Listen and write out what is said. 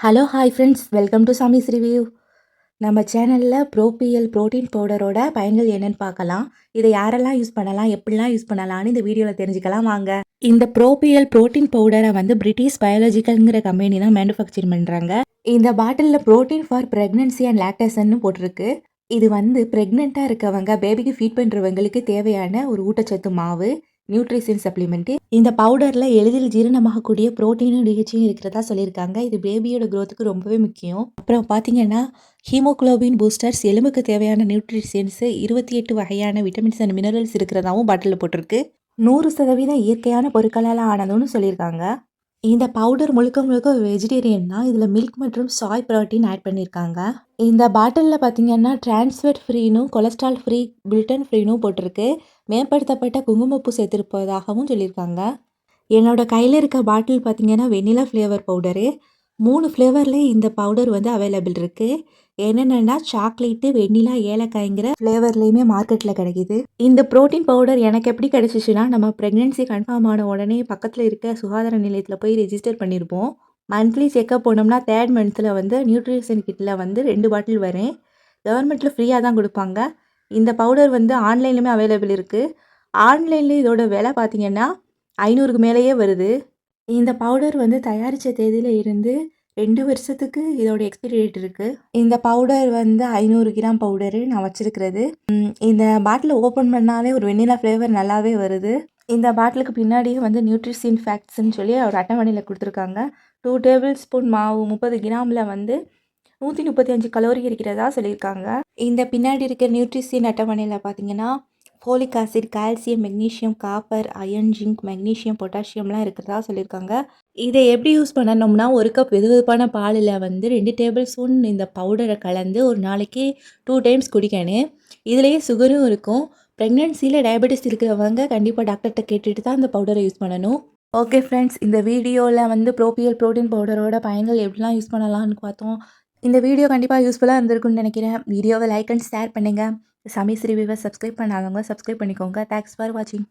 Hello hi friends, welcome to Sammy's review. நம்ம சேனலில் ப்ரோபிஎல் protein பவுடரோட பயன்கள் என்னென்னு பார்க்கலாம். இதை யாரெல்லாம் யூஸ் பண்ணலாம், எப்படிலாம் யூஸ் பண்ணலாம்னு இந்த வீடியோவில் தெரிஞ்சுக்கலாம் வாங்க. இந்த ப்ரோபிஎல் ப்ரோட்டீன் பவுடரை வந்து பிரிட்டிஷ் பயாலஜிக்கல்ங்கிற கம்பெனி தான் மேனுஃபேக்சர் பண்ணுறாங்க. இந்த பாட்டிலில் ப்ரோட்டீன் ஃபார் ப்ரெக்னன்சி அண்ட் லாக்டேஷன்னு போட்டிருக்கு. இது வந்து ப்ரெக்னெண்ட்டாக இருக்கவங்க, பேபிக்கு ஃபீட் பண்ணுறவங்களுக்கு தேவையான ஒரு ஊட்டச்சத்து மாவு, நியூட்ரிஷன் சப்ளிமெண்ட்டு. இந்த பவுடரில் எளிதில் ஜீரணமாகக்கூடிய ப்ரோட்டீனும் டிஹெச்சியும் இருக்கிறதா சொல்லியிருக்காங்க. இது பேபியோட க்ரோத்துக்கு ரொம்பவே முக்கியம். அப்புறம் பார்த்தீங்கன்னா ஹீமோக்ளோபின் பூஸ்டர்ஸ், எலும்புக்கு தேவையான நியூட்ரிஷன்ஸு, 28 வகையான விட்டமின்ஸ் அண்ட் மினரல்ஸ் இருக்கிறதாவும் பாட்டிலில் போட்டிருக்கு. 100% இயற்கையான பொருட்களால் ஆனதுன்னு சொல்லியிருக்காங்க. இந்த பவுடர் முழுக்க முழுக்க வெஜிடேரியன் தான். இதில் மில்க் மற்றும் சாய் ப்ரோட்டீன் ஆட் பண்ணியிருக்காங்க. இந்த பாட்டிலில் பார்த்தீங்கன்னா டிரான்ஸ்ஃபேட் ஃப்ரீனும் கொலஸ்ட்ரால் ஃப்ரீ, குளுட்டன் ஃப்ரீனும் போட்டிருக்கு. மேம்படுத்தப்பட்ட குங்குமப்பூ சேர்த்திருப்பதாகவும் சொல்லியிருக்காங்க. என்னோட கையில் இருக்க பாட்டில் பார்த்தீங்கன்னா வெண்ணிலா ஃப்ளேவர் பவுடரு. 3 ஃப்ளேவர்லேயே இந்த பவுடர் வந்து அவைலபிள் இருக்குது. என்னென்னா சாக்லேட்டு, வெண்ணிலா, ஏலக்காய்ங்கிற ஃப்ளேவர்லேயுமே மார்க்கெட்டில் கிடைக்கிது. இந்த ப்ரோட்டீன் பவுடர் எனக்கு எப்படி கிடைச்சிச்சுன்னா, நம்ம ப்ரெக்னென்சி கன்ஃபார்ம் ஆன உடனே பக்கத்தில் இருக்க சுகாதார நிலையத்தில் போய் ரெஜிஸ்டர் பண்ணியிருப்போம். மந்த்லி செக்கப் போனோம்னா 3rd மந்த்தில் வந்து நியூட்ரிஷன் கிட்டில் வந்து 2 பாட்டில் வரும். கவர்மெண்ட்டில் ஃப்ரீயாக தான் கொடுப்பாங்க. இந்த பவுடர் வந்து ஆன்லைன்லேயுமே அவைலபிள் இருக்குது. ஆன்லைனில் இதோட விலை பார்த்தீங்கன்னா 500க்கு மேலேயே வருது. இந்த பவுடர் வந்து தயாரித்த தேதியில் இருந்து 2 வருஷத்துக்கு இதோட எக்ஸ்பைரி டேட் இருக்குது. இந்த பவுடர் வந்து 500 கிராம் பவுடரு நான் வச்சுருக்கிறது. இந்த பாட்டில் ஓப்பன் பண்ணாலே ஒரு வெண்ணிலா ஃப்ளேவர் நல்லாவே வருது. இந்த பாட்டிலுக்கு பின்னாடியே வந்து நியூட்ரிஷன் ஃபேக்ட்ஸ்ன்னு சொல்லி ஒரு அட்டவணையில் கொடுத்துருக்காங்க. 2 டேபிள் ஸ்பூன் மாவு 30 கிராமில் வந்து 135 கலோரி இருக்கிறதா சொல்லியிருக்காங்க. இந்த பின்னாடி இருக்க நியூட்ரிஷன் அட்டவணையில் பார்த்தீங்கன்னா folic acid, calcium, magnesium, copper, iron, zinc, magnesium, பொட்டாசியம்லாம் இருக்கிறதா சொல்லியிருக்காங்க. இதை எப்படி யூஸ் பண்ணணும்னா, ஒரு கப் வெதுவெதுப்பான பாலில் வந்து 2 டேபிள் ஸ்பூன் இந்த பவுடரை கலந்து ஒரு நாளைக்கு 2 டைம்ஸ் குடிக்கணும். இதுலேயே சுகரும் இருக்கும். ப்ரெக்னென்சியில் டயபெட்டிஸ் இருக்கிறவங்க கண்டிப்பாக டாக்டர்கிட்ட கேட்டுட்டு தான் இந்த பவுடரை யூஸ் பண்ணணும். ஓகே ஃப்ரெண்ட்ஸ், இந்த வீடியோவில் வந்து ப்ரோபிஎல் ப்ரோட்டீன் பவுடரோட பயன்கள் எப்படிலாம் யூஸ் பண்ணலாம்னு பார்த்தோம். இந்த வீடியோ கண்டிப்பாக யூஸ்ஃபுல்லாக இருந்திருக்குன்னு நினைக்கிறேன். வீடியோவை லைக் அண்ட் ஷேர் பண்ணுங்கள். சாமிஸ் ரிவ்யூவை சப்ஸ்கிரைப் பண்ணாதவங்க சப்ஸ்கிரைப் பண்ணிக்கோங்க. தேங்க்ஸ் ஃபார் வாட்சிங்.